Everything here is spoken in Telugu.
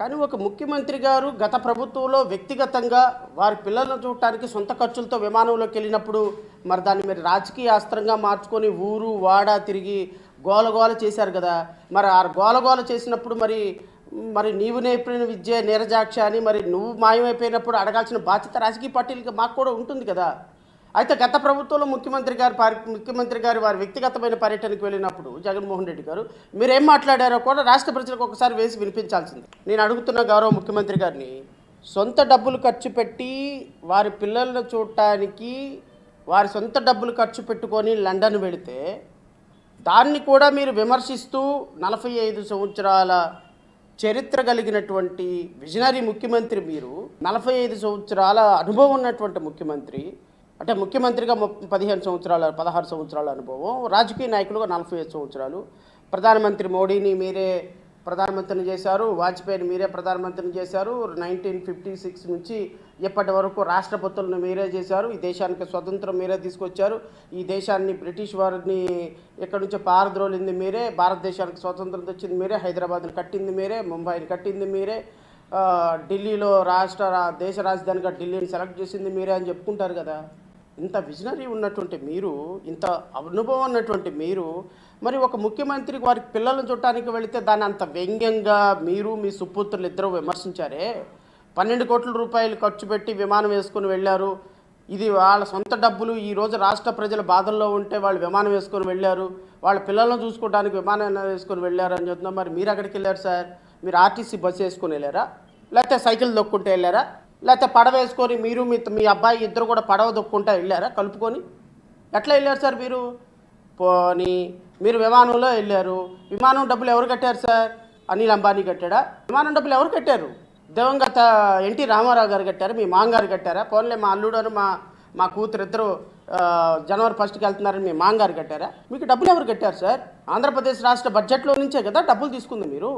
కానీ ఒక ముఖ్యమంత్రి గారు గత ప్రభుత్వంలో వ్యక్తిగతంగా వారి పిల్లలను చూడటానికి సొంత ఖర్చులతో విమానంలోకి వెళ్ళినప్పుడు మరి దాన్ని మీరు రాజకీయ అస్త్రంగా మార్చుకొని ఊరు వాడ తిరిగి గోలగోల చేశారు కదా. మరి ఆ గోలగోల చేసినప్పుడు మరి మరి నీవు నేర్పిన విద్య నీరజాక్ష అని మరి నువ్వు మాయమైపోయినప్పుడు అడగాల్సిన బాధ్యత రాజకీయ పార్టీలకి మాకు కూడా ఉంటుంది కదా. అయితే గత ప్రభుత్వంలో ముఖ్యమంత్రి గారు వారి వ్యక్తిగతమైన పర్యటనకు వెళ్ళినప్పుడు జగన్మోహన్ రెడ్డి గారు మీరేం మాట్లాడారో కూడా రాష్ట్ర ప్రజలకు ఒకసారి వేసి వినిపించాల్సింది. నేను అడుగుతున్న గౌరవ ముఖ్యమంత్రి గారిని, సొంత డబ్బులు ఖర్చు పెట్టి వారి పిల్లలను చూడటానికి వారి సొంత డబ్బులు ఖర్చు పెట్టుకొని లండన్ వెళితే దాన్ని కూడా మీరు విమర్శిస్తూ 45 సంవత్సరాల చరిత్ర కలిగినటువంటి విజనరీ ముఖ్యమంత్రి, మీరు 45 సంవత్సరాల అనుభవం ఉన్నటువంటి ముఖ్యమంత్రి, అంటే ముఖ్యమంత్రిగా 16 సంవత్సరాల అనుభవం, రాజకీయ నాయకులుగా 45 సంవత్సరాలు, ప్రధానమంత్రి మోడీని మీరే ప్రధానమంత్రిని చేశారు, వాజ్పేయిని మీరే ప్రధానమంత్రిని చేశారు, 1956 నుంచి ఇప్పటి వరకు రాష్ట్రపతులను మీరే చేశారు, ఈ దేశానికి స్వతంత్రం మీరే తీసుకొచ్చారు, ఈ దేశాన్ని బ్రిటిష్ వారిని ఇక్కడి నుంచి పారద్రోలింది మీరే, భారతదేశానికి స్వతంత్రం తెచ్చింది మీరే, హైదరాబాద్ని కట్టింది మీరే, ముంబైని కట్టింది మీరే, ఢిల్లీలో దేశ రాజధానిగా ఢిల్లీని సెలెక్ట్ చేసింది మీరే అని చెప్పుకుంటారు కదా. ఇంత విజనరీ ఉన్నటువంటి మీరు, ఇంత అనుభవం ఉన్నటువంటి మీరు, మరి ఒక ముఖ్యమంత్రి వారికి పిల్లలను చూడటానికి వెళితే దాన్ని అంత వ్యంగ్యంగా మీరు మీ సుపుత్రులు ఇద్దరు విమర్శించారే. 12 కోట్ల రూపాయలు ఖర్చు పెట్టి విమానం వేసుకొని వెళ్ళారు, ఇది వాళ్ళ సొంత డబ్బులు, ఈరోజు రాష్ట్ర ప్రజల బాధల్లో ఉంటే వాళ్ళు విమానం వేసుకొని వెళ్ళారు, వాళ్ళ పిల్లలను చూసుకోవడానికి విమానం వేసుకొని వెళ్ళారు అని చెప్తున్నా. మరి మీరు ఎక్కడికి వెళ్ళారు సార్? మీరు ఆర్టీసీ బస్సు వేసుకొని వెళ్ళారా, లేకపోతే సైకిల్ దొక్కుంటే వెళ్ళారా, లేకపోతే పడవ వేసుకొని మీరు మీ అబ్బాయి ఇద్దరు కూడా పడవ దొక్కుంటా వెళ్ళారా కలుపుకొని? ఎట్లా వెళ్ళారు సార్ మీరు? పోనీ మీరు విమానంలో వెళ్ళారు, విమానం డబ్బులు ఎవరు కట్టారు సార్? అనిల్ అంబానీ కట్టాడా? విమానం డబ్బులు ఎవరు కట్టారు? దివంగత ఎన్టీ రామారావు గారు కట్టారు, మీ మాంగారు కట్టారా? పోన్లే మా అల్లుడు మా కూతురు ఇద్దరు జనవరి 1కి వెళ్తున్నారని మీ మాంగారు కట్టారా? మీకు డబ్బులు ఎవరు కట్టారు సార్? ఆంధ్రప్రదేశ్ రాష్ట్ర బడ్జెట్లో నుంచే కదా డబ్బులు తీసుకుంది మీరు.